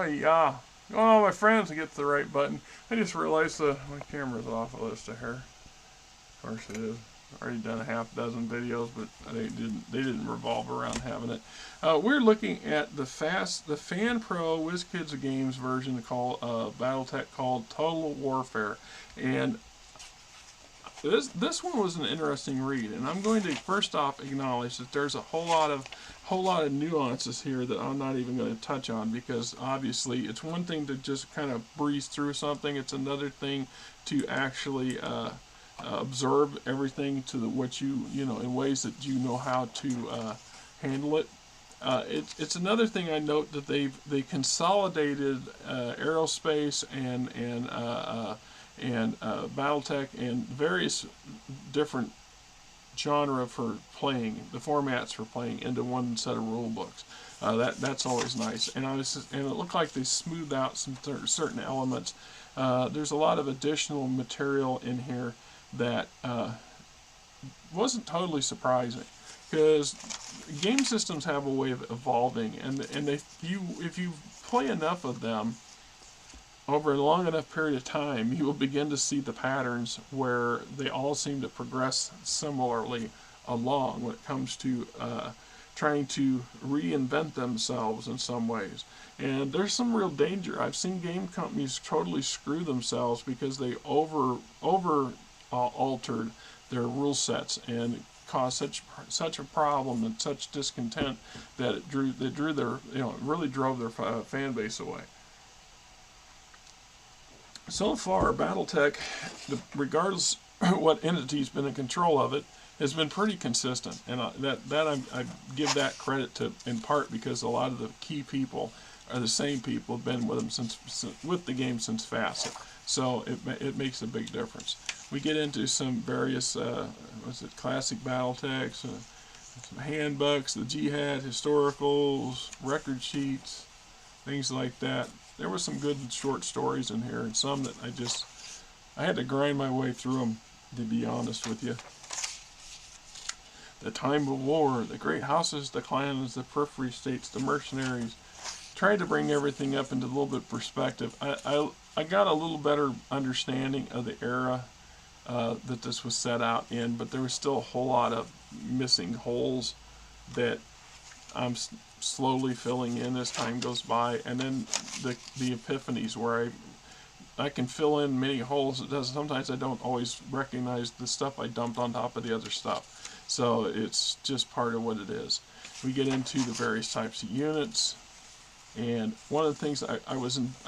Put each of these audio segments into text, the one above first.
Yeah. Oh, my friends get the right button. I just realized my camera's off a list of here. Of course it is. Already done a half dozen videos, but they didn't revolve around having it. We're looking at the Fan Pro WizKids Games version called BattleTech called Total Warfare, and this one was an interesting read, and I'm going to first off acknowledge that there's a whole lot of nuances here that I'm not even going to touch on, because obviously it's one thing to just kind of breeze through something. It's another thing to actually observe everything to what you know in ways that you know how to handle it. It's another thing I note that they consolidated aerospace and BattleTech and various different genre for playing, the formats for playing, into one set of rule books. That's always nice, and it looked like they smoothed out some certain elements. There's a lot of additional material in here that wasn't totally surprising, because game systems have a way of evolving, and if you play enough of them over a long enough period of time, you will begin to see the patterns where they all seem to progress similarly along when it comes to trying to reinvent themselves in some ways. And there's some real danger. I've seen game companies totally screw themselves because they over altered their rule sets and caused such a problem and such discontent that it drew their really drove their fan base away. So far, BattleTech, regardless what entity's been in control of it, has been pretty consistent, and I give that credit to, in part because a lot of the key people are the same people who've been with them with the game since Facet. So it makes a big difference. We get into some various classic BattleTechs, some handbooks, the jihad historicals, record sheets, things like that. There were some good short stories in here, and some that I had to grind my way through them, to be honest with you. The time of war, the great houses, the clans, the periphery states, the mercenaries. Tried to bring everything up into a little bit of perspective. I got a little better understanding of the era that this was set out in, but there was still a whole lot of missing holes that I'm slowly filling in as time goes by, and then the epiphanies where I can fill in many holes. Sometimes I don't always recognize the stuff I dumped on top of the other stuff, so it's just part of what it is. We get into the various types of units, and one of the things I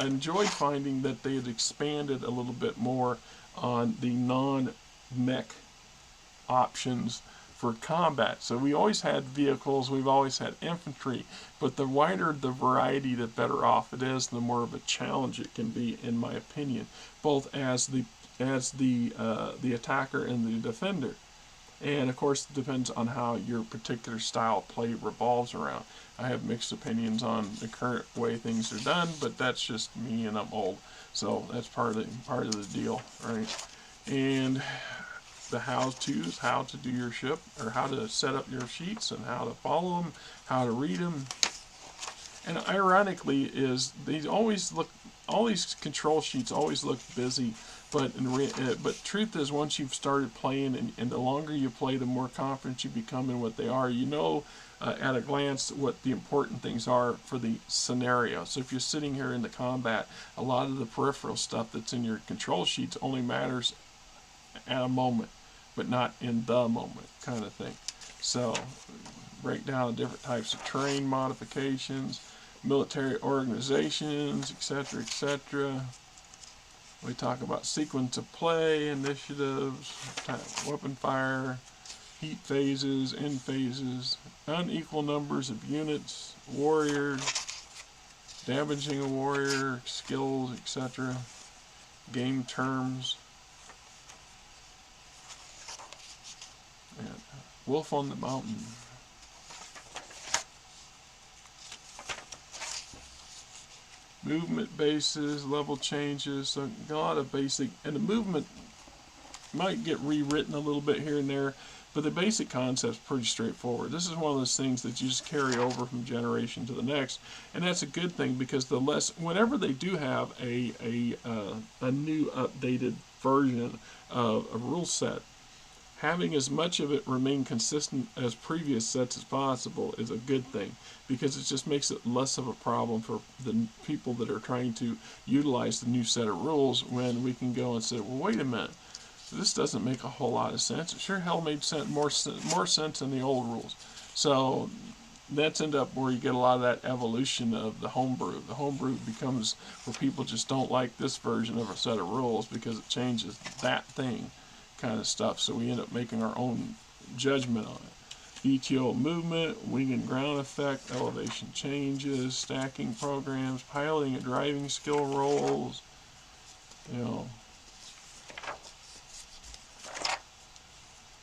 enjoyed finding that they had expanded a little bit more on the non-mech options for combat. So we always had vehicles, we've always had infantry, but the wider the variety, the better off it is, the more of a challenge it can be, in my opinion, both as the attacker and the defender. And of course, it depends on how your particular style of play revolves around. I have mixed opinions on the current way things are done, but that's just me, and I'm old, so that's part of the deal, right? And the how-tos, how to do your ship, or how to set up your sheets, and how to follow them, how to read them. And ironically, all these control sheets always look busy, but truth is, once you've started playing, and the longer you play, the more confident you become in what they are. You know at a glance what the important things are for the scenario. So if you're sitting here in the combat, a lot of the peripheral stuff that's in your control sheets only matters at a moment, but not in the moment, kind of thing. So break down different types of terrain modifications, military organizations, etc., etc. We talk about sequence of play, initiatives, weapon fire, heat phases, end phases, unequal numbers of units, warriors, damaging a warrior, skills, etc., game terms, and Wolf on the Mountain. Movement bases, level changes, so a lot of basic, and the movement might get rewritten a little bit here and there, But the basic concept's pretty straightforward. This is one of those things that you just carry over from generation to the next, and that's a good thing, because whenever they do have a new updated version of a rule set, having as much of it remain consistent as previous sets as possible is a good thing, because it just makes it less of a problem for the people that are trying to utilize the new set of rules, when we can go and say, well, wait a minute, this doesn't make a whole lot of sense. It sure hell made more sense than the old rules. So that's end up where you get a lot of that evolution of the homebrew. The homebrew becomes where people just don't like this version of a set of rules because it changes that thing kind of stuff. So we end up making our own judgment on it. BTO movement, wing and ground effect, elevation changes, stacking programs, piloting and driving skill rolls,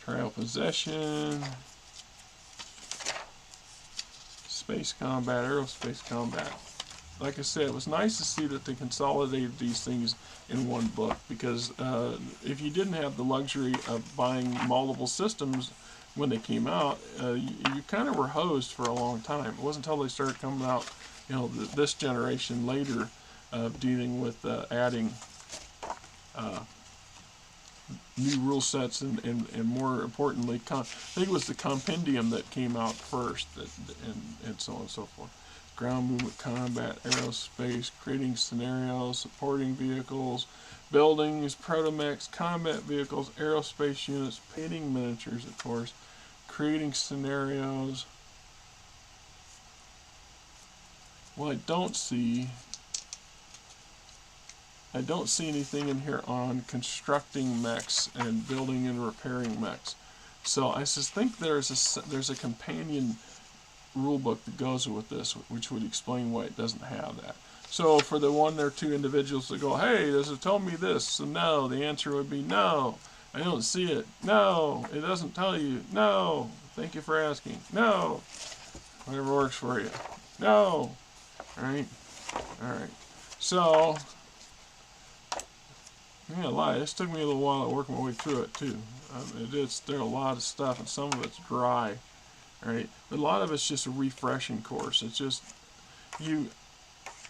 trial possession, space combat, aerospace combat. Like I said, it was nice to see that they consolidated these things in one book, because if you didn't have the luxury of buying multiple systems when they came out, you kind of were hosed for a long time. It wasn't until they started coming out, this generation later, dealing with adding new rule sets, and more importantly, I think it was the compendium that came out first, and so on and so forth. Ground movement, combat, aerospace, creating scenarios, supporting vehicles, buildings, ProtoMechs, combat vehicles, aerospace units, painting miniatures, of course, creating scenarios. Well, I don't see anything in here on constructing mechs and building and repairing mechs. So I just think there's a companion rule book that goes with this, which would explain why it doesn't have that. So for the one or two individuals that go, hey, does it tell me this? So no, the answer would be no. I don't see it. No, it doesn't tell you. No, thank you for asking. No, whatever works for you. No. Alright. So I'm gonna lie, this took me a little while to work my way through it too. There's a lot of stuff, and some of it's dry. Right? But a lot of it's just a refreshing course. It's just, you,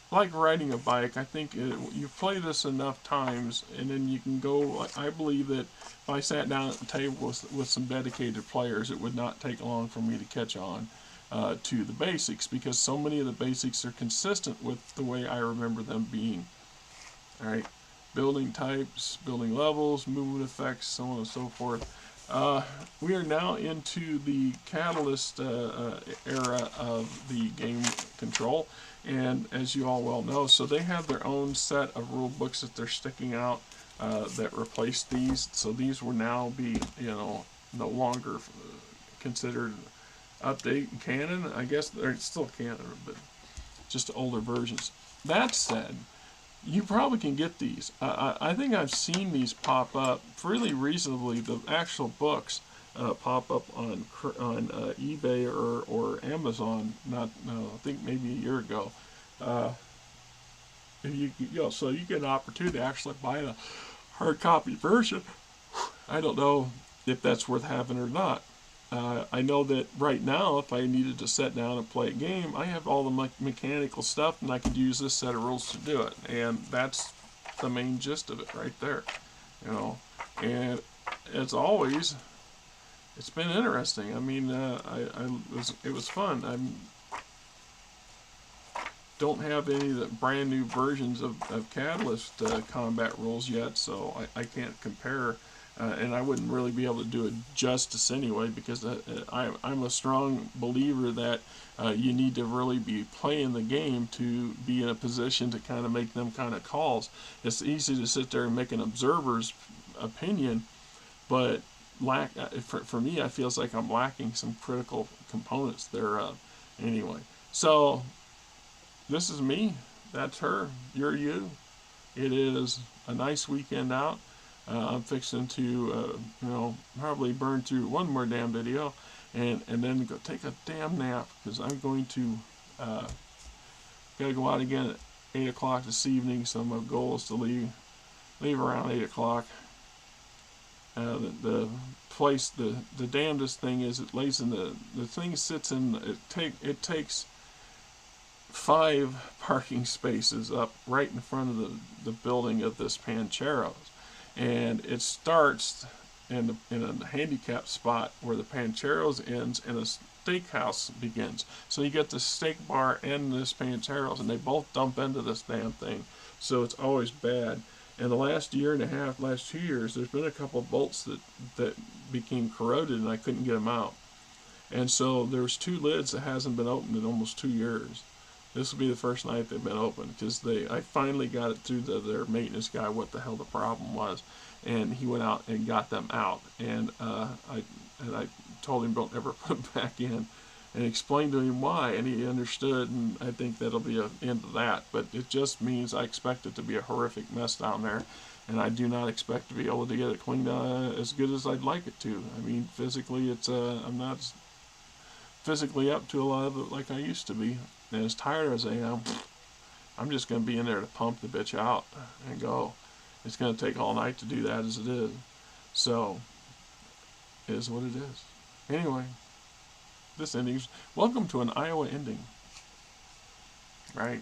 like riding a bike, I think you play this enough times, and then you can go, I believe that if I sat down at the table with some dedicated players, it would not take long for me to catch on to the basics, because so many of the basics are consistent with the way I remember them being. Alright? Building types, building levels, movement effects, so on and so forth. We are now into the Catalyst era of the game control, and as you all well know, so they have their own set of rule books that they're sticking out that replace these. So these will now be, no longer considered update canon. I guess they're still canon, but just older versions. That said, you probably can get these. I think I've seen these pop up fairly reasonably. The actual books pop up on eBay or Amazon. I think maybe a year ago. So you get an opportunity to actually buy a hard copy version. I don't know if that's worth having or not. I know that right now, if I needed to sit down and play a game, I have all the mechanical stuff, and I could use this set of rules to do it. And that's the main gist of it right there. And as always, it's been interesting. I mean, it was fun. I don't have any of the brand new versions of Catalyst combat rules yet, so I can't compare. And I wouldn't really be able to do it justice anyway, because I'm a strong believer that you need to really be playing the game to be in a position to kind of make them kind of calls. It's easy to sit there and make an observer's opinion, but for me, I feels like I'm lacking some critical components thereof. Anyway, so this is me, that's her, you're you. It is a nice weekend out. I'm fixing to, probably burn through one more damn video, and then go take a damn nap, because I'm going to, gotta go out again at 8 o'clock this evening, so my goal is to leave around 8 o'clock. The place, the damnedest thing is it lays in the thing sits in, it takes 5 parking spaces up right in front of the building of this Pancheros. And it starts in a handicapped spot where the Pancheros ends and a steakhouse begins. So you get the steak bar and this Pancheros, and they both dump into this damn thing. So it's always bad. And the last year and a half, last 2 years, there's been a couple of bolts that became corroded, and I couldn't get them out. And so there's 2 lids that hasn't been opened in almost 2 years. This will be the first night they've been opened, because I finally got it through their maintenance guy what the hell the problem was, and he went out and got them out. And I told him don't ever put them back in, and explained to him why, and he understood. And I think that'll be an end of that. But it just means I expect it to be a horrific mess down there, and I do not expect to be able to get it cleaned as good as I'd like it to. I mean, physically, I'm not physically up to a lot of it like I used to be. And as tired as I am, I'm just going to be in there to pump the bitch out and go. It's going to take all night to do that as it is. So, it is what it is. Anyway, this ending. Welcome to an Iowa ending. Right?